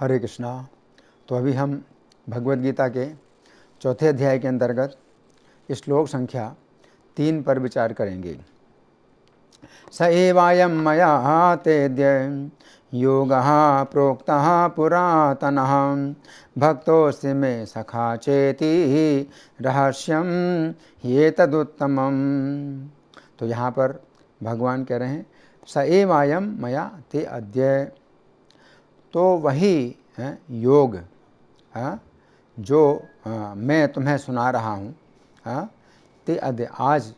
हरे कृष्णा। तो अभी हम भगवद गीता के चौथे अध्याय के अंतर्गत श्लोक संख्या 3 पर विचार करेंगे। स एवायं मया तेद्य योगः प्रोक्तः पुरातनः भक्तोऽसि मे सखा चेति रहस्यं ह्येतदुत्तमम्। तो यहाँ पर भगवान कह रहे हैं स एवायं मया ते अद्य, तो वही है योग जो मैं तुम्हें सुना रहा हूँ, ते अद्य आज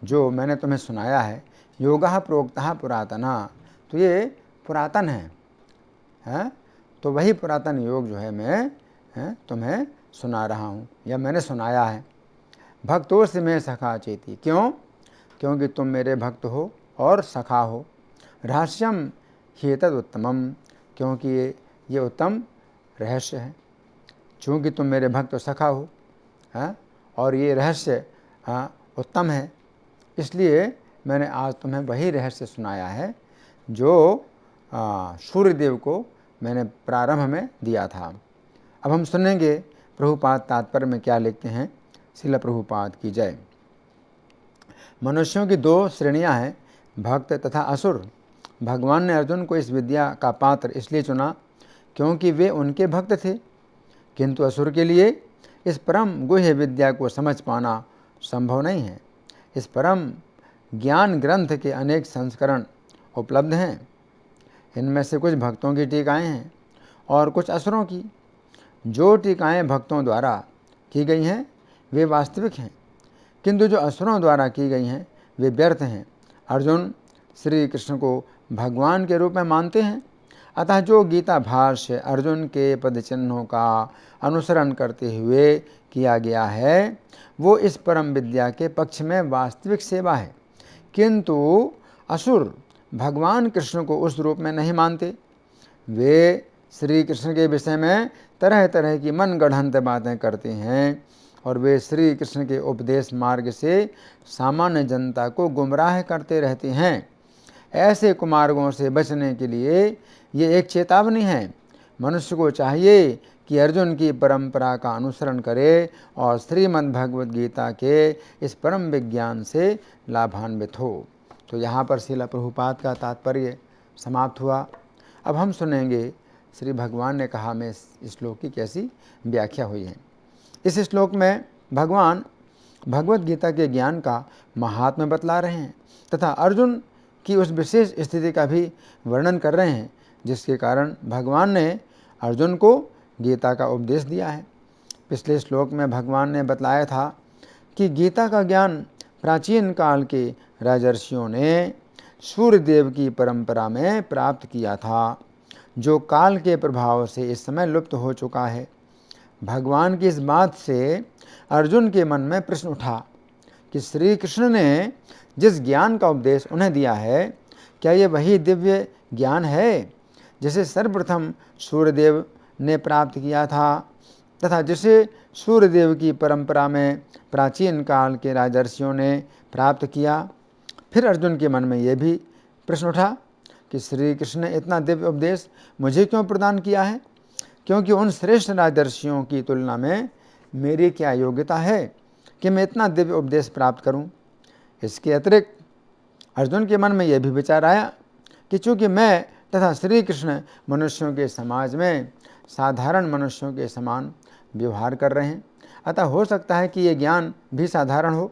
जो मैंने तुम्हें सुनाया है। योगः प्रोक्तः पुरातना, तो ये पुरातन है, तो वही पुरातन योग जो है मैं तुम्हें सुना रहा हूँ या मैंने सुनाया है। भक्तोऽसि मे सखा चेति, क्यों? क्योंकि तुम मेरे भक्त हो और सखा हो। रहस्यम ह्येतद् उत्तमम, क्योंकि ये उत्तम रहस्य है। चूँकि तुम मेरे भक्त सखा हो और ये रहस्य उत्तम है, इसलिए मैंने आज तुम्हें वही रहस्य सुनाया है जो सूर्यदेव को मैंने प्रारंभ में दिया था। अब हम सुनेंगे प्रभुपाद तात्पर्य में क्या लिखते हैं। श्रील प्रभुपाद की जय। मनुष्यों की 2 श्रेणियां हैं, भक्त तथा असुर। भगवान ने अर्जुन को इस विद्या का पात्र इसलिए चुना क्योंकि वे उनके भक्त थे, किंतु असुर के लिए इस परम गुह्य विद्या को समझ पाना संभव नहीं है। इस परम ज्ञान ग्रंथ के अनेक संस्करण उपलब्ध हैं। इनमें से कुछ भक्तों की टीकाएँ हैं और कुछ असुरों की। जो टीकाएँ भक्तों द्वारा की गई हैं वे वास्तविक हैं, किंतु जो असुरों द्वारा की गई हैं वे व्यर्थ हैं। अर्जुन श्री कृष्ण को भगवान के रूप में मानते हैं, अतः जो गीता भाष्य अर्जुन के पद चिन्हों का अनुसरण करते हुए किया गया है वो इस परम विद्या के पक्ष में वास्तविक सेवा है। किंतु असुर भगवान कृष्ण को उस रूप में नहीं मानते। वे श्री कृष्ण के विषय में तरह तरह की मन गढ़ंत बातें करते हैं और वे श्री कृष्ण के उपदेश मार्ग से सामान्य जनता को गुमराह करते रहते हैं। ऐसे कुमार्गों से बचने के लिए ये एक चेतावनी है। मनुष्य को चाहिए कि अर्जुन की परंपरा का अनुसरण करे और श्रीमद् भगवद गीता के इस परम विज्ञान से लाभान्वित हो। तो यहाँ पर श्रील प्रभुपाद का तात्पर्य समाप्त हुआ। अब हम सुनेंगे श्री भगवान ने कहा में इस श्लोक की कैसी व्याख्या हुई है। इस श्लोक में भगवान भगवद गीता के ज्ञान का महात्म्य बतला रहे हैं तथा अर्जुन की उस विशेष स्थिति का भी वर्णन कर रहे हैं जिसके कारण भगवान ने अर्जुन को गीता का उपदेश दिया है। पिछले श्लोक में भगवान ने बतलाया था कि गीता का ज्ञान प्राचीन काल के राजर्षियों ने सूर्यदेव की परंपरा में प्राप्त किया था, जो काल के प्रभाव से इस समय लुप्त हो चुका है। भगवान की इस बात से अर्जुन के मन में प्रश्न उठा कि श्री कृष्ण ने जिस ज्ञान का उपदेश उन्हें दिया है, क्या ये वही दिव्य ज्ञान है जिसे सर्वप्रथम सूर्यदेव ने प्राप्त किया था तथा जिसे सूर्यदेव की परंपरा में प्राचीन काल के राजर्षियों ने प्राप्त किया? फिर अर्जुन के मन में यह भी प्रश्न उठा कि श्री कृष्ण ने इतना दिव्य उपदेश मुझे क्यों प्रदान किया है, क्योंकि उन श्रेष्ठ राजर्षियों की तुलना में मेरी क्या योग्यता है कि मैं इतना दिव्य उपदेश प्राप्त करूं? इसके अतिरिक्त अर्जुन के मन में यह भी विचार आया कि चूँकि मैं तथा श्री कृष्ण मनुष्यों के समाज में साधारण मनुष्यों के समान व्यवहार कर रहे हैं, अतः हो सकता है कि ये ज्ञान भी साधारण हो।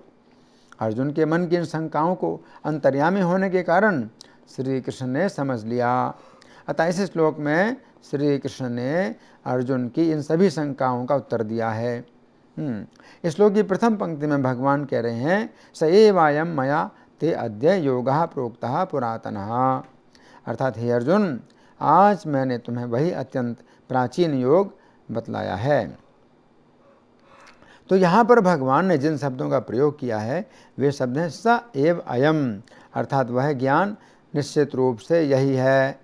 अर्जुन के मन की इन शंकाओं को अंतर्यामी होने के कारण श्री कृष्ण ने समझ लिया। अतः इस श्लोक में श्री कृष्ण ने अर्जुन की इन सभी शंकाओं का उत्तर दिया है। इस श्लोक की प्रथम पंक्ति में भगवान कह रहे हैं स एवायं मया ते अद्य योगः प्रोक्तः पुरातनः, अर्थात हे अर्जुन, आज मैंने तुम्हें वही अत्यंत प्राचीन योग बतलाया है। तो यहाँ पर भगवान ने जिन शब्दों का प्रयोग किया है वे शब्द हैं स एव अयम, अर्थात वह ज्ञान निश्चित रूप से यही है।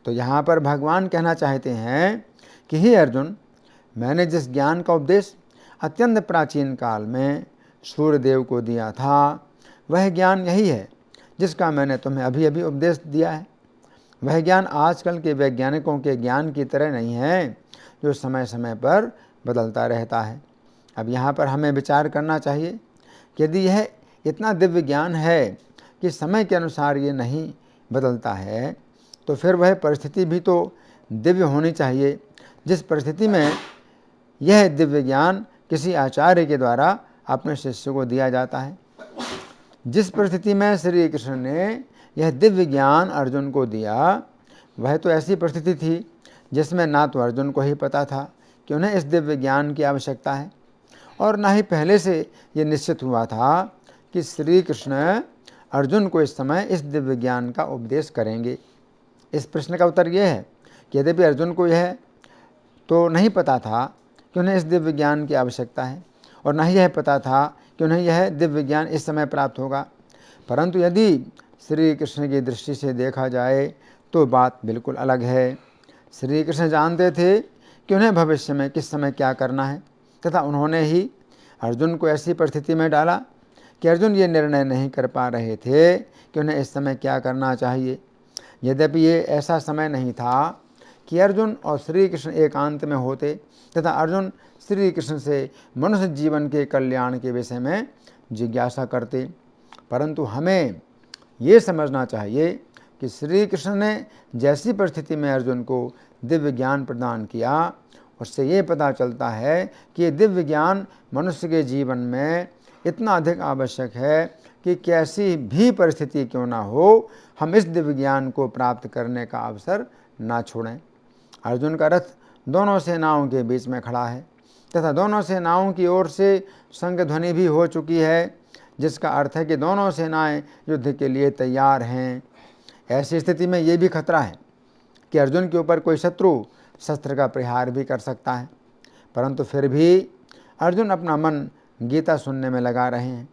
तो यहाँ पर भगवान कहना चाहते हैं कि हे अर्जुन, मैंने जिस ज्ञान का उपदेश अत्यंत प्राचीन काल में सूर्यदेव को दिया था वह ज्ञान यही है जिसका मैंने तुम्हें अभी अभी उपदेश दिया है। वह ज्ञान आजकल के वैज्ञानिकों के ज्ञान की तरह नहीं है जो समय समय पर बदलता रहता है। अब यहाँ पर हमें विचार करना चाहिए कि यदि यह इतना दिव्य ज्ञान है कि समय के अनुसार ये नहीं बदलता है, तो फिर वह परिस्थिति भी तो दिव्य होनी चाहिए जिस परिस्थिति में यह दिव्य ज्ञान किसी आचार्य के द्वारा अपने शिष्य को दिया जाता है। जिस परिस्थिति में श्री कृष्ण ने यह दिव्य ज्ञान अर्जुन को दिया, वह तो ऐसी परिस्थिति थी जिसमें ना तो अर्जुन को ही पता था कि उन्हें इस दिव्य ज्ञान की आवश्यकता है, और ना ही पहले से ये निश्चित हुआ था कि श्री कृष्ण अर्जुन को इस समय इस दिव्य ज्ञान का उपदेश करेंगे। इस प्रश्न का उत्तर यह है कि यद्यपि अर्जुन को यह तो नहीं पता था कि उन्हें इस दिव्य ज्ञान की आवश्यकता है, और न ही यह पता था कि उन्हें यह दिव्य ज्ञान इस समय प्राप्त होगा, परंतु यदि श्री कृष्ण की दृष्टि से देखा जाए तो बात बिल्कुल अलग है। श्री कृष्ण जानते थे कि उन्हें भविष्य में किस समय क्या करना है, तथा उन्होंने ही अर्जुन को ऐसी परिस्थिति में डाला कि अर्जुन ये निर्णय नहीं कर पा रहे थे कि उन्हें इस समय क्या करना चाहिए। यद्यपि ये ऐसा समय नहीं था कि अर्जुन और श्री कृष्ण एकांत में होते तथा अर्जुन श्री कृष्ण से मनुष्य जीवन के कल्याण के विषय में जिज्ञासा करते, परंतु हमें ये समझना चाहिए कि श्री कृष्ण ने जैसी परिस्थिति में अर्जुन को दिव्य ज्ञान प्रदान किया, उससे ये पता चलता है कि ये दिव्य ज्ञान मनुष्य के जीवन में इतना अधिक आवश्यक है कि कैसी भी परिस्थिति क्यों ना हो, हम इस दिव्य ज्ञान को प्राप्त करने का अवसर ना छोड़ें। अर्जुन का रथ दोनों सेनाओं के बीच में खड़ा है तथा दोनों सेनाओं की ओर से संग ध्वनि भी हो चुकी है, जिसका अर्थ है कि दोनों सेनाएं युद्ध के लिए तैयार हैं। ऐसी स्थिति में ये भी खतरा है कि अर्जुन के ऊपर कोई शत्रु शस्त्र का प्रहार भी कर सकता है, परंतु फिर भी अर्जुन अपना मन गीता सुनने में लगा रहे हैं।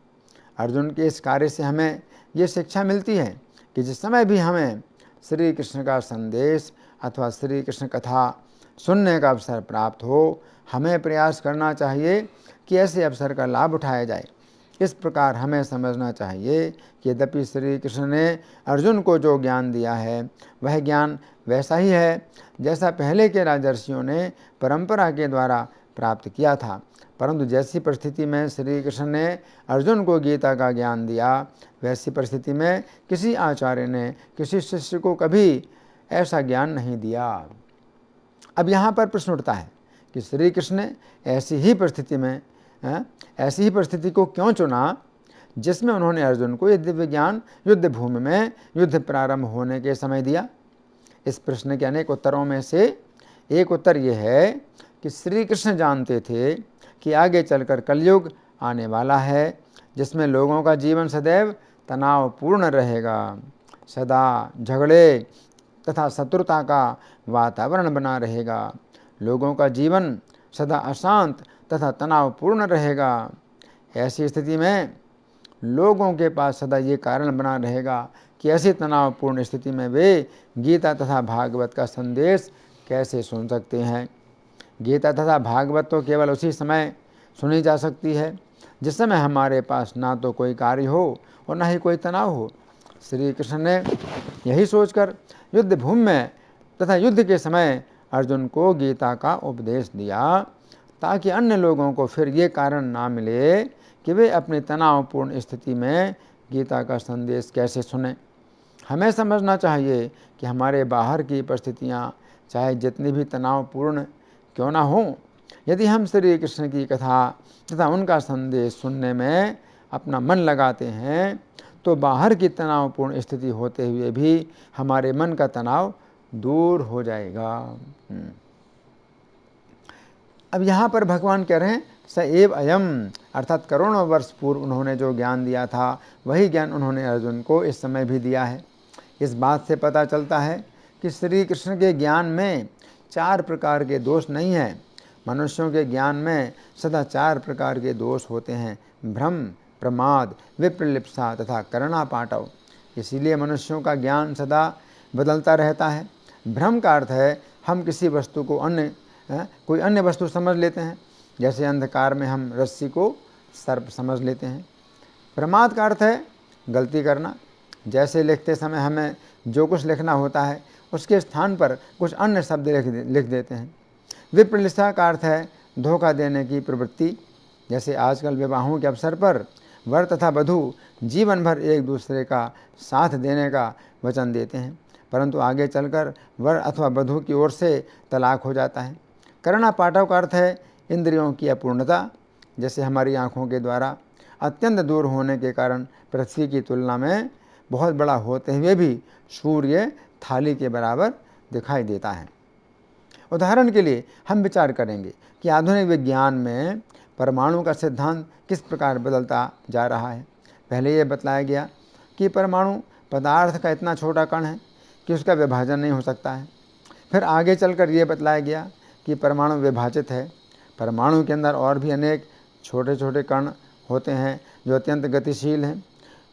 अर्जुन के इस कार्य से हमें ये शिक्षा मिलती है कि जिस समय भी हमें श्री कृष्ण का संदेश अथवा श्री कृष्ण कथा सुनने का अवसर प्राप्त हो, हमें प्रयास करना चाहिए कि ऐसे अवसर का लाभ उठाया जाए। इस प्रकार हमें समझना चाहिए कि यद्यपि श्री कृष्ण ने अर्जुन को जो ज्ञान दिया है वह ज्ञान वैसा ही है जैसा पहले के राजर्षियों ने परंपरा के द्वारा प्राप्त किया था, परंतु जैसी परिस्थिति में श्री कृष्ण ने अर्जुन को गीता का ज्ञान दिया, वैसी परिस्थिति में किसी आचार्य ने किसी शिष्य को कभी ऐसा ज्ञान नहीं दिया। अब यहाँ पर प्रश्न उठता है कि श्री कृष्ण ने ऐसी ही परिस्थिति को क्यों चुना जिसमें उन्होंने अर्जुन को यह दिव्य ज्ञान युद्ध भूमि में युद्ध प्रारंभ होने के समय दिया। इस प्रश्न के अनेक उत्तरों में से एक उत्तर यह है कि श्री कृष्ण जानते थे कि आगे चलकर कलयुग आने वाला है, जिसमें लोगों का जीवन सदैव तनावपूर्ण रहेगा, सदा झगड़े तथा शत्रुता का वातावरण बना रहेगा। लोगों का जीवन सदा अशांत तथा तनावपूर्ण रहेगा। ऐसी स्थिति में लोगों के पास सदा ये कारण बना रहेगा कि ऐसी तनावपूर्ण स्थिति में वे गीता तथा भागवत का संदेश कैसे सुन सकते हैं। गीता तथा भागवत तो केवल उसी समय सुनी जा सकती है जिस समय हमारे पास ना तो कोई कार्य हो और ना ही कोई तनाव हो। श्री कृष्ण ने यही सोचकर युद्ध भूमि में तथा युद्ध के समय अर्जुन को गीता का उपदेश दिया, ताकि अन्य लोगों को फिर ये कारण ना मिले कि वे अपनी तनावपूर्ण स्थिति में गीता का संदेश कैसे सुने। हमें समझना चाहिए कि हमारे बाहर की परिस्थितियाँ चाहे जितनी भी तनावपूर्ण क्यों ना हों, यदि हम श्री कृष्ण की कथा तथा उनका संदेश सुनने में अपना मन लगाते हैं तो बाहर की तनावपूर्ण स्थिति होते हुए भी हमारे मन का तनाव दूर हो जाएगा। अब यहाँ पर भगवान कह रहे हैं स एव अयम, अर्थात करोड़ों वर्ष पूर्व उन्होंने जो ज्ञान दिया था वही ज्ञान उन्होंने अर्जुन को इस समय भी दिया है। इस बात से पता चलता है कि श्री कृष्ण के ज्ञान में 4 प्रकार के दोष नहीं हैं। मनुष्यों के ज्ञान में सदा 4 प्रकार के दोष होते हैं: भ्रम, प्रमाद, विप्रलिप्सा तथा करणापाटव। इसीलिए मनुष्यों का ज्ञान सदा बदलता रहता है। भ्रम का अर्थ है हम किसी वस्तु को कोई अन्य वस्तु समझ लेते हैं, जैसे अंधकार में हम रस्सी को सर्प समझ लेते हैं। प्रमाद का अर्थ है गलती करना, जैसे लिखते समय हमें जो कुछ लिखना होता है उसके स्थान पर कुछ अन्य शब्द लिख देते हैं। विप्रलिप्सता का अर्थ है धोखा देने की प्रवृत्ति। जैसे आजकल विवाहों के अवसर पर वर तथा वधू जीवन भर एक दूसरे का साथ देने का वचन देते हैं, परंतु आगे चलकर वर अथवा वधू की ओर से तलाक हो जाता है। करुणा पाठव का अर्थ है इंद्रियों की अपूर्णता। जैसे हमारी आँखों के द्वारा अत्यंत दूर होने के कारण पृथ्वी की तुलना में बहुत बड़ा होते हुए भी सूर्य थाली के बराबर दिखाई देता है। उदाहरण के लिए हम विचार करेंगे कि आधुनिक विज्ञान में परमाणु का सिद्धांत किस प्रकार बदलता जा रहा है। पहले यह बतलाया गया कि परमाणु पदार्थ का इतना छोटा कण है कि उसका विभाजन नहीं हो सकता है। फिर आगे चलकर यह बतलाया गया कि परमाणु विभाजित है। परमाणु के अंदर और भी अनेक छोटे छोटे कण होते हैं जो अत्यंत गतिशील हैं,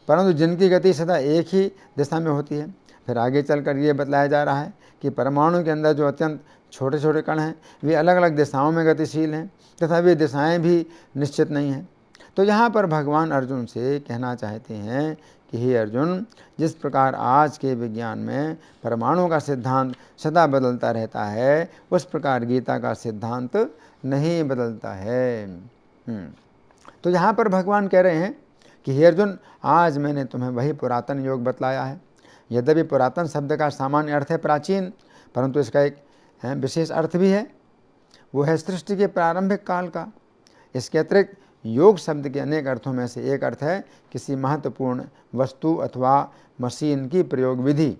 परंतु जिनकी गति सदा एक ही दिशा में होती है। फिर आगे चलकर ये बतलाया जा रहा है कि परमाणु के अंदर जो अत्यंत छोटे छोटे कण हैं वे अलग अलग दिशाओं में गतिशील हैं तथा वे दिशाएं भी निश्चित नहीं हैं। तो यहाँ पर भगवान अर्जुन से कहना चाहते हैं कि हे अर्जुन, जिस प्रकार आज के विज्ञान में परमाणु का सिद्धांत सदा बदलता रहता है, उस प्रकार गीता का सिद्धांत नहीं बदलता है। तो यहाँ पर भगवान कह रहे हैं कि हे अर्जुन, आज मैंने तुम्हें वही पुरातन योग बतलाया है। यद्यपि पुरातन शब्द का सामान्य अर्थ है प्राचीन, परंतु इसका एक विशेष अर्थ भी है, वो है सृष्टि के प्रारंभिक काल का। इसके अतिरिक्त योग शब्द के अनेक अर्थों में से एक अर्थ है किसी महत्वपूर्ण वस्तु अथवा मशीन की प्रयोग विधि।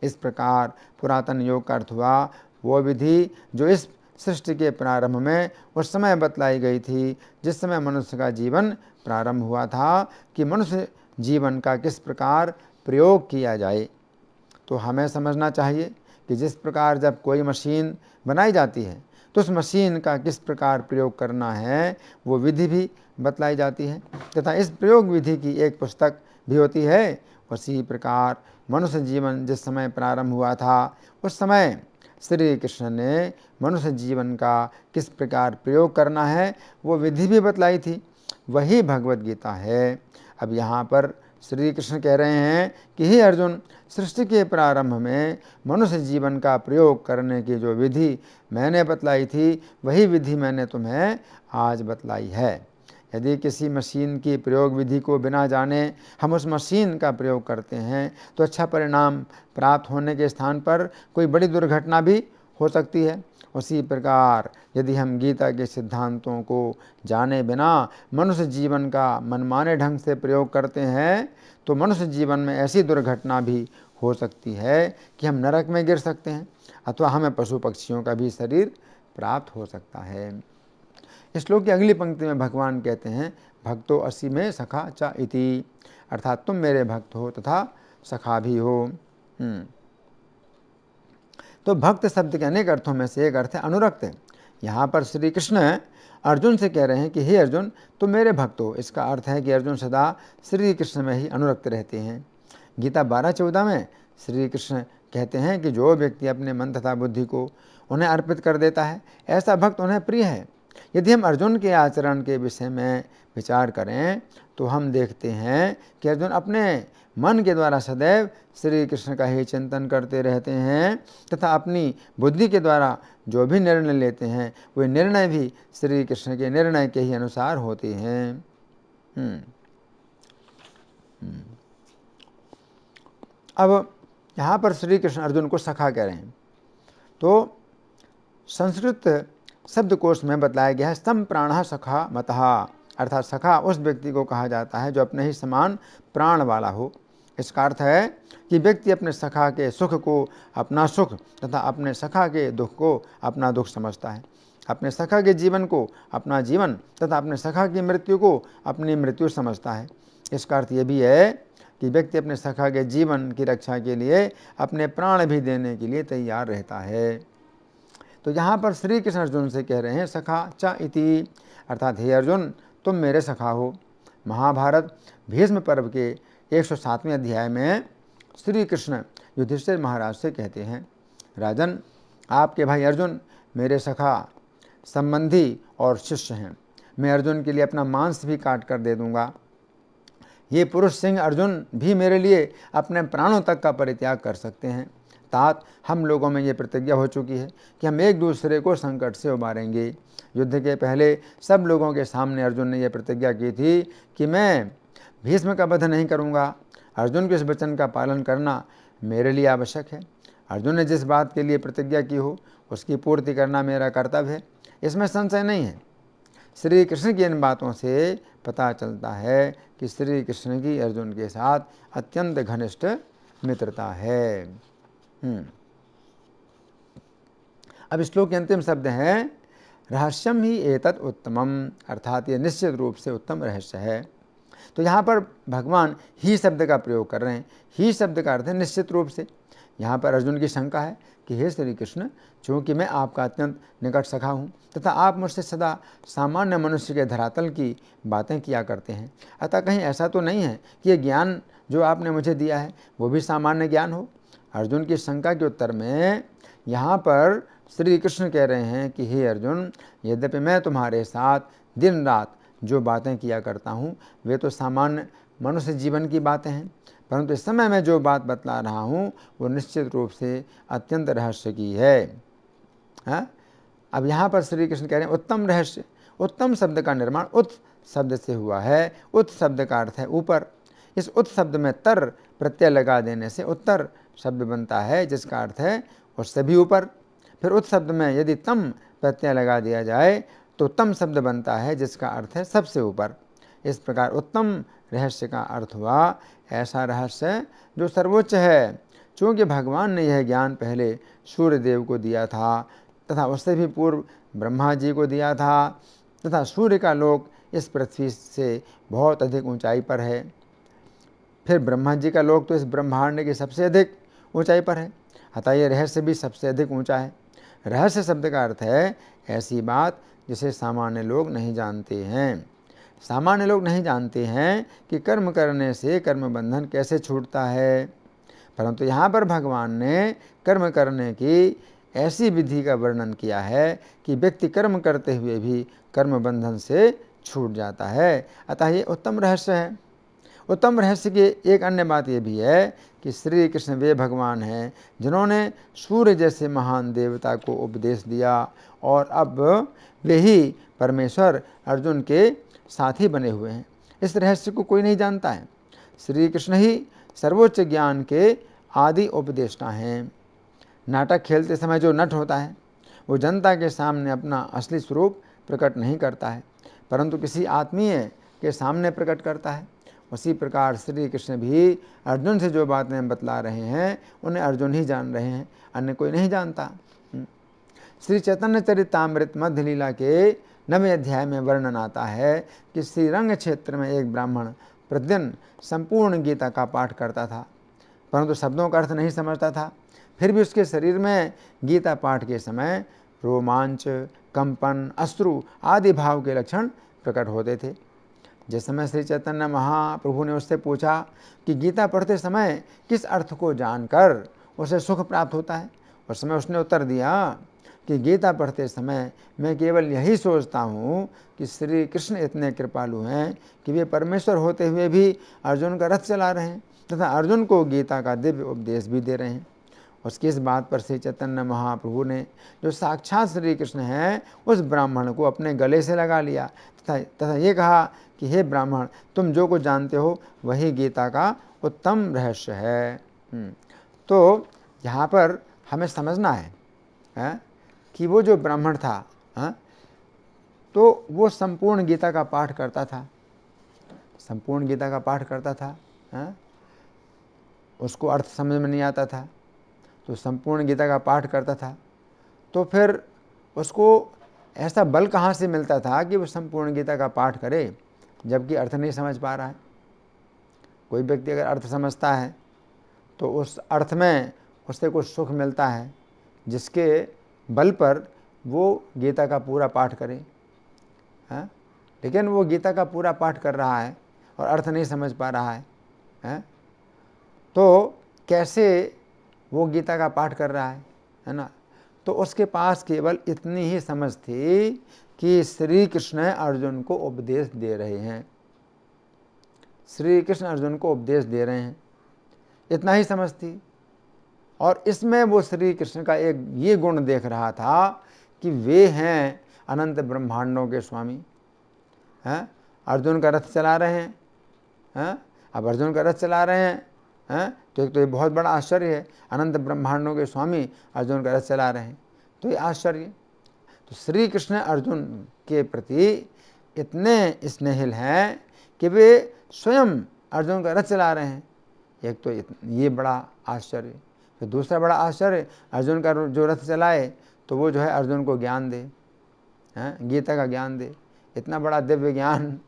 इस प्रकार पुरातन योग का अर्थ हुआ वो विधि जो इस सृष्टि के प्रारंभ में उस समय बतलाई गई थी जिस समय मनुष्य का जीवन प्रारंभ हुआ था कि मनुष्य जीवन का किस प्रकार प्रयोग किया जाए। तो हमें समझना चाहिए कि जिस प्रकार जब कोई मशीन बनाई जाती है तो उस मशीन का किस प्रकार प्रयोग करना है वो विधि भी बतलाई जाती है तथा इस प्रयोग विधि की एक पुस्तक भी होती है। उसी प्रकार मनुष्य जीवन जिस समय प्रारंभ हुआ था उस समय श्री कृष्ण ने मनुष्य जीवन का किस प्रकार प्रयोग करना है वो विधि भी बतलाई थी, वही भगवत गीता है। अब यहाँ पर श्री कृष्ण कह रहे हैं कि हे अर्जुन, सृष्टि के प्रारंभ में मनुष्य जीवन का प्रयोग करने की जो विधि मैंने बतलाई थी वही विधि मैंने तुम्हें आज बतलाई है। यदि किसी मशीन की प्रयोग विधि को बिना जाने हम उस मशीन का प्रयोग करते हैं तो अच्छा परिणाम प्राप्त होने के स्थान पर कोई बड़ी दुर्घटना भी हो सकती है। उसी प्रकार यदि हम गीता के सिद्धांतों को जाने बिना मनुष्य जीवन का मनमाने ढंग से प्रयोग करते हैं तो मनुष्य जीवन में ऐसी दुर्घटना भी हो सकती है कि हम नरक में गिर सकते हैं अथवा हमें पशु पक्षियों का भी शरीर प्राप्त हो सकता है। इस श्लोक की अगली पंक्ति में भगवान कहते हैं भक्तो असि में सखा च इति, अर्थात तुम मेरे भक्त हो तथा सखा भी हो। तो भक्त शब्द के अनेक अर्थों में से एक अर्थ है अनुरक्त। यहाँ पर श्री कृष्ण अर्जुन से कह रहे हैं कि हे अर्जुन, तुम मेरे भक्त हो। इसका अर्थ है कि अर्जुन सदा श्री कृष्ण में ही अनुरक्त रहते हैं। गीता 12:14 में श्री कृष्ण कहते हैं कि जो व्यक्ति अपने मन तथा बुद्धि को उन्हें अर्पित कर देता है ऐसा भक्त उन्हें प्रिय है। यदि हम अर्जुन के आचरण के विषय में विचार करें तो हम देखते हैं कि अर्जुन अपने मन के द्वारा सदैव श्री कृष्ण का ही चिंतन करते रहते हैं तथा अपनी बुद्धि के द्वारा जो भी निर्णय लेते हैं वे निर्णय भी श्री कृष्ण के निर्णय के ही अनुसार होते हैं। अब यहाँ पर श्री कृष्ण अर्जुन को सखा कह रहे हैं। तो संस्कृत शब्दकोश में बतलाया गया है सम प्राणः सखा मतः, अर्थात सखा उस व्यक्ति को कहा जाता है जो अपने ही समान प्राण वाला हो। इसका अर्थ है कि व्यक्ति अपने सखा के सुख को अपना सुख तथा अपने सखा के दुख को अपना दुख समझता है, अपने सखा के जीवन को अपना जीवन तथा अपने सखा की मृत्यु को अपनी मृत्यु समझता है। इसका अर्थ ये भी है कि व्यक्ति अपने सखा के जीवन की रक्षा के लिए अपने प्राण भी देने के लिए तैयार रहता है। तो यहाँ पर श्री कृष्ण अर्जुन से कह रहे हैं सखा च इति, अर्थात हे अर्जुन, तुम मेरे सखा हो। महाभारत भीष्म पर्व के 107वें अध्याय में श्री कृष्ण युधिष्ठिर महाराज से कहते हैं, राजन, आपके भाई अर्जुन मेरे सखा, संबंधी और शिष्य हैं। मैं अर्जुन के लिए अपना मांस भी काट कर दे दूंगा। ये पुरुष सिंह अर्जुन भी मेरे लिए अपने प्राणों तक का परित्याग कर सकते हैं। तात हम लोगों में ये प्रतिज्ञा हो चुकी है कि हम एक दूसरे को संकट से उबारेंगे। युद्ध के पहले सब लोगों के सामने अर्जुन ने यह प्रतिज्ञा की थी कि मैं भीष्म का वध नहीं करूँगा। अर्जुन के इस वचन का पालन करना मेरे लिए आवश्यक है। अर्जुन ने जिस बात के लिए प्रतिज्ञा की हो उसकी पूर्ति करना मेरा कर्तव्य है, इसमें संशय नहीं है। श्री कृष्ण की इन बातों से पता चलता है कि श्री कृष्ण की अर्जुन के साथ अत्यंत घनिष्ठ मित्रता है। अब श्लोक के अंतिम शब्द हैं रहस्यम ही एतत् उत्तमम, अर्थात ये निश्चित रूप से उत्तम रहस्य है। तो यहाँ पर भगवान ही शब्द का प्रयोग कर रहे हैं। ही शब्द का अर्थ है निश्चित रूप से। यहाँ पर अर्जुन की शंका है कि हे श्री कृष्ण, चूँकि मैं आपका अत्यंत निकट सखा हूँ तथा आप मुझसे सदा सामान्य मनुष्य के धरातल की बातें किया करते हैं, अतः कहीं ऐसा तो नहीं है कि ये ज्ञान जो आपने मुझे दिया है वो भी सामान्य ज्ञान हो। अर्जुन की शंका के उत्तर में यहाँ पर श्री कृष्ण कह रहे हैं कि हे अर्जुन, यद्यपि मैं तुम्हारे साथ दिन रात जो बातें किया करता हूँ वे तो सामान्य मनुष्य जीवन की बातें हैं, परंतु इस समय मैं जो बात बतला रहा हूँ वो निश्चित रूप से अत्यंत रहस्य की है। अब यहाँ पर श्री कृष्ण कह रहे हैं उत्तम रहस्य। उत्तम शब्द का निर्माण उत शब्द से हुआ है। उत शब्द का अर्थ है ऊपर। इस उत शब्द में तर प्रत्यय लगा देने से उत्तर शब्द बनता है, जिसका अर्थ है उससे भी ऊपर। फिर उत शब्द में यदि तम प्रत्यय लगा दिया जाए तो तम शब्द बनता है, जिसका अर्थ है सबसे ऊपर। इस प्रकार उत्तम रहस्य का अर्थ हुआ ऐसा रहस्य जो सर्वोच्च है। चूँकि भगवान ने यह ज्ञान पहले सूर्य देव को दिया था तथा उससे भी पूर्व ब्रह्मा जी को दिया था, तथा सूर्य का लोक इस पृथ्वी से बहुत अधिक ऊंचाई पर है। फिर ब्रह्मा जी का लोक तो इस ब्रह्मांड की सबसे अधिक ऊंचाई पर है, अतः यह रहस्य भी सबसे अधिक ऊंचा है। रहस्य शब्द का अर्थ है ऐसी बात जिसे सामान्य लोग नहीं जानते हैं। सामान्य लोग नहीं जानते हैं कि कर्म करने से कर्म बंधन कैसे छूटता है, परंतु यहाँ पर भगवान ने कर्म करने की ऐसी विधि का वर्णन किया है कि व्यक्ति कर्म करते हुए भी कर्म बंधन से छूट जाता है। अतः ये उत्तम रहस्य है। उत्तम रहस्य की एक अन्य बात यह भी है कि श्री कृष्ण वे भगवान हैं जिन्होंने सूर्य जैसे महान देवता को उपदेश दिया, और अब वे ही परमेश्वर अर्जुन के साथी बने हुए हैं। इस रहस्य को कोई नहीं जानता है। श्री कृष्ण ही सर्वोच्च ज्ञान के आदि उपदेष्टा हैं। नाटक खेलते समय जो नट होता है वो जनता के सामने अपना असली स्वरूप प्रकट नहीं करता है, परंतु किसी आत्मीय के सामने प्रकट करता है। उसी प्रकार श्री कृष्ण भी अर्जुन से जो बातें बतला रहे हैं उन्हें अर्जुन ही जान रहे हैं, अन्य कोई नहीं जानता। श्री चैतन्य चरितामृत मध्य लीला के 9वें अध्याय में वर्णन आता है कि श्रीरंग क्षेत्र में एक ब्राह्मण प्रतिदिन संपूर्ण गीता का पाठ करता था, परंतु शब्दों का अर्थ नहीं समझता था। फिर भी उसके शरीर में गीता पाठ के समय रोमांच, कंपन, अश्रु आदि भाव के लक्षण प्रकट होते थे। जिस समय श्री चैतन्य महाप्रभु ने उससे पूछा कि गीता पढ़ते समय किस अर्थ को जानकर उसे सुख प्राप्त होता है, उस समय उसने उत्तर दिया कि गीता पढ़ते समय मैं केवल यही सोचता हूँ कि श्री कृष्ण इतने कृपालु हैं कि वे परमेश्वर होते हुए भी अर्जुन का रथ चला रहे हैं तथा अर्जुन को गीता का दिव्य उपदेश भी दे रहे हैं। उसकी इस बात पर श्री चैतन्य महाप्रभु ने, जो साक्षात श्री कृष्ण हैं, उस ब्राह्मण को अपने गले से लगा लिया तथा ये कहा कि हे ब्राह्मण, तुम जो कुछ जानते हो वही गीता का उत्तम रहस्य है। तो यहाँ पर हमें समझना है कि वो जो ब्राह्मण था तो वो संपूर्ण गीता का पाठ करता था, संपूर्ण गीता का पाठ करता था। उसको अर्थ समझ में नहीं आता था तो संपूर्ण गीता का पाठ करता था, तो फिर उसको ऐसा बल कहाँ से मिलता था कि वो संपूर्ण गीता का पाठ करे जबकि अर्थ नहीं समझ पा रहा है। कोई व्यक्ति अगर अर्थ समझता है तो उस अर्थ में उससे कुछ सुख मिलता है जिसके बल पर वो गीता का पूरा पाठ करे। लेकिन वो गीता का पूरा पाठ कर रहा है और अर्थ नहीं समझ पा रहा है, तो कैसे वो गीता का पाठ कर रहा है ना। तो उसके पास केवल इतनी ही समझ थी कि श्री कृष्ण अर्जुन को उपदेश दे रहे हैं। श्री कृष्ण अर्जुन को उपदेश दे रहे हैं, इतना ही समझ थी। और इसमें वो श्री कृष्ण का एक ये गुण देख रहा था कि वे हैं अनंत ब्रह्मांडों के स्वामी। हैं, अर्जुन का रथ चला रहे हैं, हैं, अब अर्जुन का रथ चला रहे हैं, तो एक तो ये बहुत बड़ा आश्चर्य है, अनंत ब्रह्मांडों के स्वामी अर्जुन का रथ चला रहे हैं, तो ये आश्चर्य। तो श्री कृष्ण अर्जुन के प्रति इतने स्नेहिल हैं कि वे स्वयं अर्जुन का रथ चला रहे हैं। एक तो ये बड़ा आश्चर्य। फिर दूसरा बड़ा आश्चर्य, अर्जुन का जो रथ चलाए तो वो जो है अर्जुन को ज्ञान दे, गीता का ज्ञान दे। इतना बड़ा दिव्य ज्ञान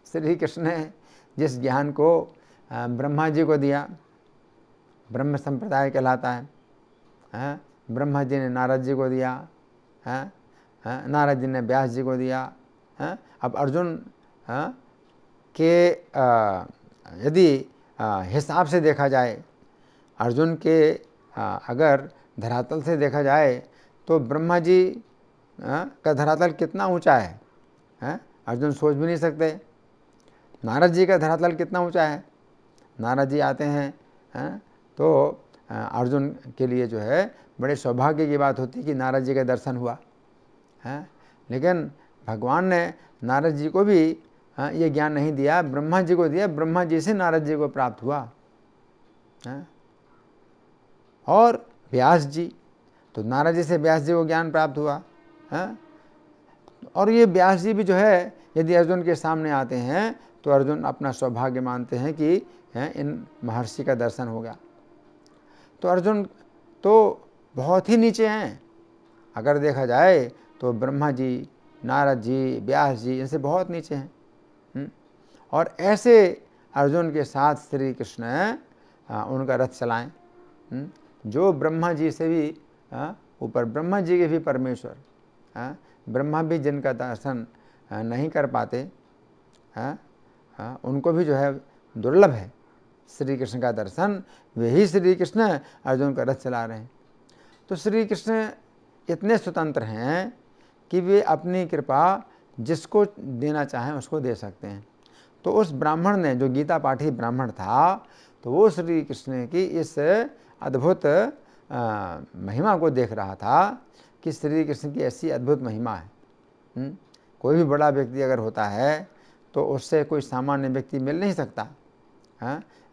श्री कृष्ण ने जिस ज्ञान को ब्रह्मा जी को दिया, ब्रह्म संप्रदाय कहलाता है, ब्रह्मा जी ने नारद जी को दिया, नारद जी ने व्यास जी को दिया। अब अर्जुन के यदि हिसाब से देखा जाए, अर्जुन के अगर धरातल से देखा जाए तो ब्रह्मा जी का धरातल कितना ऊंचा है, अर्जुन सोच भी नहीं सकते। नारद जी का धरातल कितना ऊंचा है, नारद जी आते हैं, तो अर्जुन के लिए जो है बड़े सौभाग्य की बात होती कि नारद जी का दर्शन हुआ है। लेकिन भगवान ने नारद जी को भी ये ज्ञान नहीं दिया, ब्रह्मा जी को दिया, ब्रह्मा जी से नारद जी को प्राप्त हुआ है। और व्यास जी, तो नारद जी से व्यास जी को ज्ञान प्राप्त हुआ है। और ये व्यास जी भी जो है यदि अर्जुन के सामने आते हैं तो अर्जुन अपना सौभाग्य मानते हैं कि इन महर्षि का दर्शन हो गया। तो अर्जुन तो बहुत ही नीचे हैं, अगर देखा जाए तो ब्रह्मा जी, नारद जी, व्यास जी इनसे बहुत नीचे हैं। और ऐसे अर्जुन के साथ श्री कृष्ण उनका रथ चलाएं, जो ब्रह्मा जी से भी ऊपर, ब्रह्मा जी के भी परमेश्वर, ब्रह्मा भी जिनका दर्शन नहीं कर पाते, उनको भी जो है दुर्लभ है श्री कृष्ण का दर्शन। वही श्री कृष्ण अर्जुन का रथ चला रहे हैं। तो श्री कृष्ण इतने स्वतंत्र हैं कि वे अपनी कृपा जिसको देना चाहें उसको दे सकते हैं। तो उस ब्राह्मण ने, जो गीता पाठी ब्राह्मण था, तो वो श्री कृष्ण की इस अद्भुत महिमा को देख रहा था कि श्री कृष्ण की ऐसी अद्भुत महिमा है। कोई भी बड़ा व्यक्ति अगर होता है तो उससे कोई सामान्य व्यक्ति मिल नहीं सकता।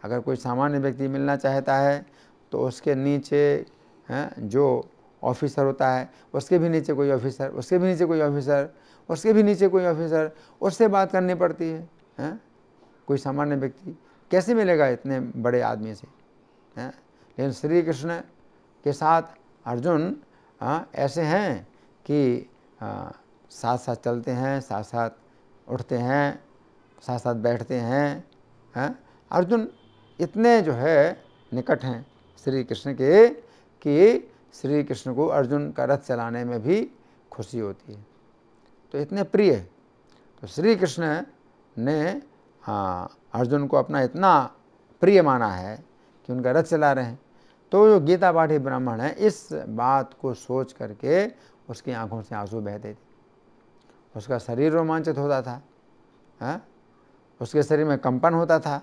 अगर कोई सामान्य व्यक्ति मिलना चाहता है तो उसके नीचे जो ऑफिसर होता है, उसके भी नीचे कोई ऑफिसर, उसके भी नीचे कोई ऑफिसर, उसके भी नीचे कोई ऑफिसर, उससे बात करनी पड़ती है। कोई सामान्य व्यक्ति कैसे मिलेगा इतने बड़े आदमी से? लेकिन श्री कृष्ण के साथ अर्जुन ऐसे हैं कि साथ साथ चलते हैं, साथ साथ उठते हैं, साथ साथ बैठते हैं। अर्जुन इतने जो है निकट हैं श्री कृष्ण के कि श्री कृष्ण को अर्जुन का रथ चलाने में भी खुशी होती है। तो इतने प्रिय। तो श्री कृष्ण ने अर्जुन को अपना इतना प्रिय माना है कि उनका रथ चला रहे हैं। तो जो गीता पाठी ब्राह्मण है, इस बात को सोच करके उसकी आंखों से आंसू बहते थे, उसका शरीर रोमांचित होता था, उसके शरीर में कंपन होता था।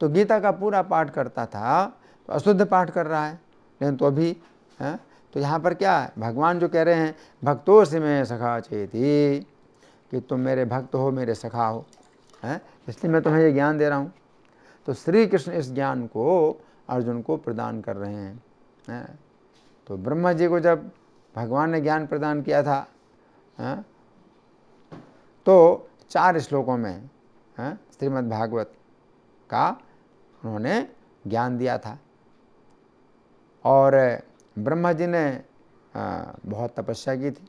तो गीता का पूरा पाठ करता था, तो अशुद्ध पाठ कर रहा है, लेकिन तो अभी तो यहाँ पर क्या है, भगवान जो कह रहे हैं, भक्तों से मैं सखा चेती, कि तुम मेरे भक्त हो, मेरे सखा हो, इसलिए मैं तुम्हें ये ज्ञान दे रहा हूँ। तो श्री कृष्ण इस ज्ञान को अर्जुन को प्रदान कर रहे हैं। तो ब्रह्मा जी को जब भगवान ने ज्ञान प्रदान किया था, तो 4 श्लोकों में श्रीमद् भागवत का उन्होंने ज्ञान दिया था। और ब्रह्मा जी ने बहुत तपस्या की थी,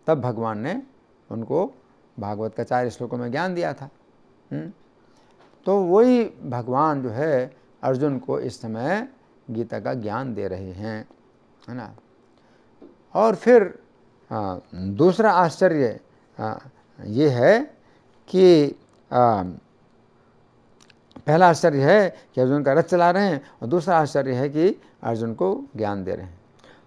तब भगवान ने उनको भागवत का 4 श्लोकों में ज्ञान दिया था। तो वही भगवान जो है अर्जुन को इस समय गीता का ज्ञान दे रहे हैं, है ना। और फिर दूसरा आश्चर्य ये है कि पहला आश्चर्य है कि अर्जुन का रथ चला रहे हैं, और दूसरा आश्चर्य है कि अर्जुन को ज्ञान दे रहे हैं।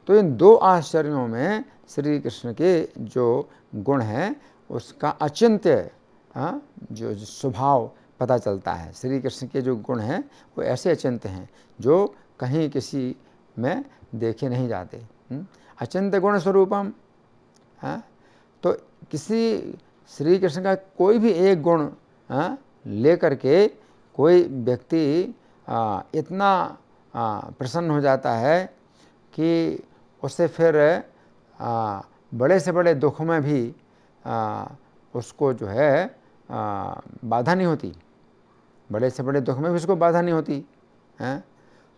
तो इन 2 आश्चर्यों में श्री कृष्ण के जो गुण हैं उसका अचिंत्य जो स्वभाव पता चलता है। श्री कृष्ण के जो गुण हैं वो ऐसे अचिंत्य हैं जो कहीं किसी में देखे नहीं जाते। अचिंत्य गुण स्वरूपम। तो किसी श्री कृष्ण का कोई भी एक गुण लेकर के कोई व्यक्ति इतना प्रसन्न हो जाता है कि उससे फिर बड़े से बड़े दुख में भी उसको जो है बाधा नहीं होती, बड़े से बड़े दुख में भी उसको बाधा नहीं होती है।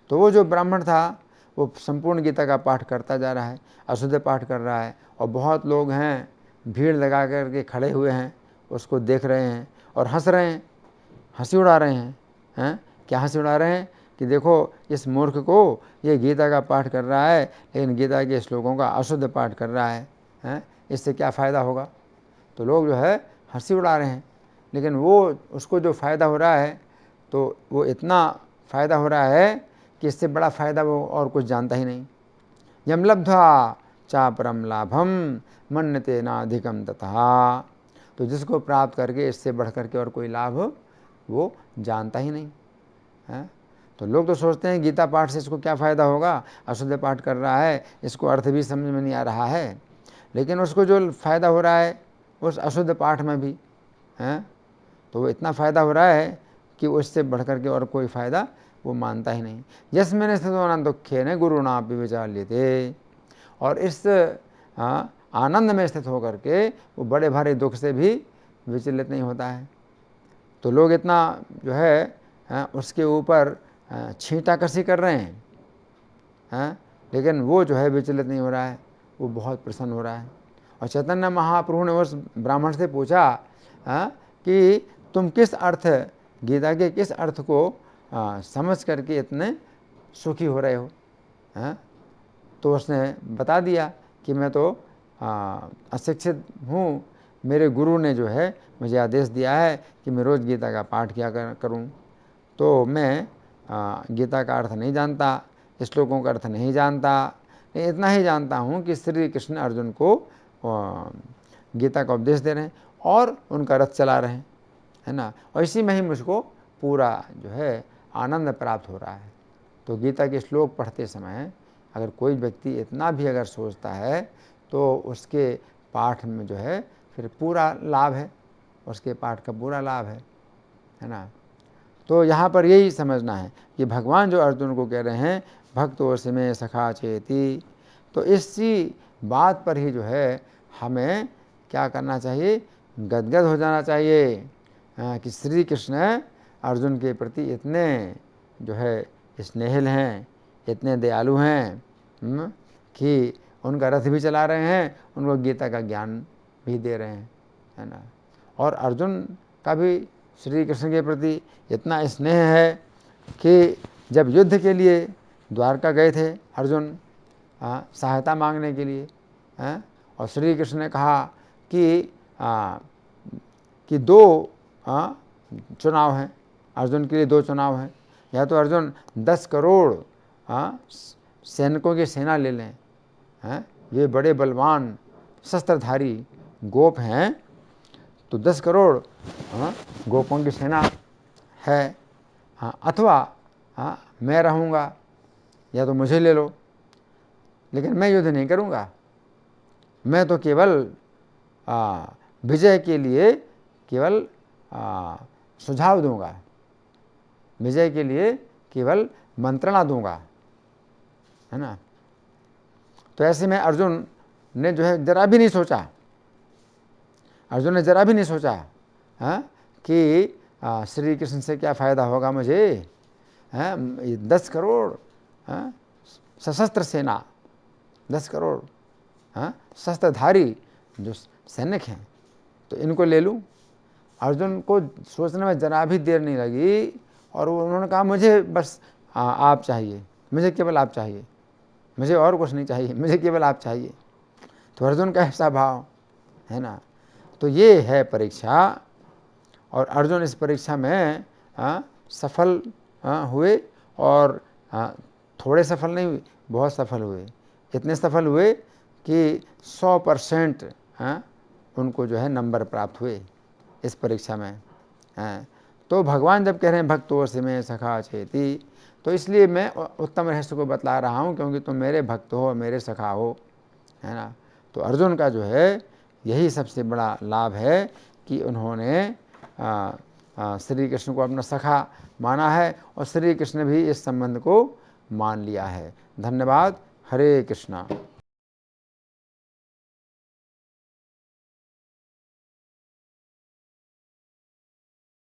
तो वो जो ब्राह्मण था वो संपूर्ण गीता का पाठ करता जा रहा है, अशुद्ध पाठ कर रहा है, और बहुत लोग हैं भीड़ लगा करके खड़े हुए हैं, उसको देख रहे हैं और हंस रहे हैं, हंसी उड़ा रहे हैं। क्या हंसी उड़ा रहे हैं कि देखो इस मूर्ख को, ये गीता का पाठ कर रहा है लेकिन गीता के श्लोकों का अशुद्ध पाठ कर रहा है, इससे क्या फ़ायदा होगा। तो लोग जो है हंसी उड़ा रहे हैं, लेकिन वो उसको जो फ़ायदा हो रहा है तो वो इतना फ़ायदा हो रहा है कि इससे बड़ा फ़ायदा वो और कुछ जानता ही नहीं। यम लब्ध्वा चापरम लाभम मन्यते नाधिकम तथा। तो जिसको प्राप्त करके इससे बढ़ करके और कोई लाभ वो जानता ही नहीं है। तो लोग तो सोचते हैं गीता पाठ से इसको क्या फ़ायदा होगा, अशुद्ध पाठ कर रहा है, इसको अर्थ भी समझ में नहीं आ रहा है, लेकिन उसको जो फ़ायदा हो रहा है उस अशुद्ध पाठ में भी है, तो वो इतना फ़ायदा हो रहा है कि उससे बढ़ करके और कोई फ़ायदा वो मानता ही नहीं। यस्मिन् स्थितो न दुःखेन गुरुणापि विचाल्यते। और इस आनंद में स्थित होकर के वो बड़े भारी दुख से भी विचलित नहीं होता है। तो लोग इतना जो है उसके ऊपर छींटाकशी कर रहे हैं, लेकिन वो जो है विचलित नहीं हो रहा है, वो बहुत प्रसन्न हो रहा है। और चैतन्य महाप्रभु ने उस ब्राह्मण से पूछा कि तुम किस अर्थ, गीता के किस अर्थ को समझ करके इतने सुखी हो रहे हो। तो उसने बता दिया कि मैं तो अशिक्षित हूँ, मेरे गुरु ने जो है मुझे आदेश दिया है कि मैं रोज़ गीता का पाठ किया करूँ। तो मैं गीता का अर्थ नहीं जानता, श्लोकों का अर्थ नहीं जानता, इतना ही जानता हूँ कि श्री कृष्ण अर्जुन को गीता का उपदेश दे रहे हैं और उनका रथ चला रहे हैं, है ना। और इसी में ही मुझको पूरा जो है आनंद प्राप्त हो रहा है। तो गीता के श्लोक पढ़ते समय अगर कोई व्यक्ति इतना भी अगर सोचता है तो उसके पाठ में जो है फिर पूरा लाभ है, उसके पाठ का पूरा लाभ है ना। तो यहाँ पर यही समझना है कि भगवान जो अर्जुन को कह रहे हैं भक्तोऽसि मे सखा चेति, तो इसी बात पर ही जो है हमें क्या करना चाहिए, गदगद हो जाना चाहिए कि श्री कृष्ण अर्जुन के प्रति इतने जो है स्नेहिल हैं, इतने दयालु हैं कि उनका रथ भी चला रहे हैं, उनको गीता का ज्ञान भी दे रहे हैं, है ना। और अर्जुन का भी श्री कृष्ण के प्रति इतना स्नेह है कि जब युद्ध के लिए द्वारका गए थे अर्जुन सहायता मांगने के लिए, और श्री कृष्ण ने कहा कि दो चुनाव हैं, अर्जुन के लिए दो चुनाव हैं, या तो अर्जुन 10 करोड़ सैनिकों की सेना ले लें, ये बड़े बलवान शस्त्रधारी गोप हैं, तो 10 करोड़ गोपों की सेना है, अथवा मैं रहूँगा, या तो मुझे ले लो, लेकिन मैं युद्ध नहीं करूँगा, मैं तो केवल विजय के लिए केवल सुझाव दूंगा, विजय के लिए केवल मंत्रणा दूंगा, है ना। तो ऐसे में अर्जुन ने जो है जरा भी नहीं सोचा, अर्जुन ने जरा भी नहीं सोचा कि श्री कृष्ण से क्या फ़ायदा होगा मुझे, 10 करोड़ सशस्त्र सेना, 10 करोड़ शस्त्रधारी जो सैनिक हैं, तो इनको ले लूँ। अर्जुन को सोचने में जरा भी देर नहीं लगी और उन्होंने कहा मुझे बस आप चाहिए, मुझे केवल आप चाहिए, मुझे और कुछ नहीं चाहिए, मुझे केवल आप चाहिए। तो अर्जुन का ऐसा भाव है ना। तो ये है परीक्षा, और अर्जुन इस परीक्षा में सफल हुए, और थोड़े सफल नहीं, बहुत सफल हुए। इतने सफल हुए कि 100% उनको जो है नंबर प्राप्त हुए, इस परीक्षा में हैं। तो भगवान जब कह रहे हैं भक्तो से में सखा चेती, तो इसलिए मैं उत्तम रहस्य को बतला रहा हूँ, क्योंकि तुम मेरे भक्त हो, मेरे सखा हो, है ना। तो अर्जुन का जो है यही सबसे बड़ा लाभ है कि उन्होंने श्री कृष्ण को अपना सखा माना है और श्री कृष्ण भी इस संबंध को मान लिया है। धन्यवाद। हरे कृष्णा।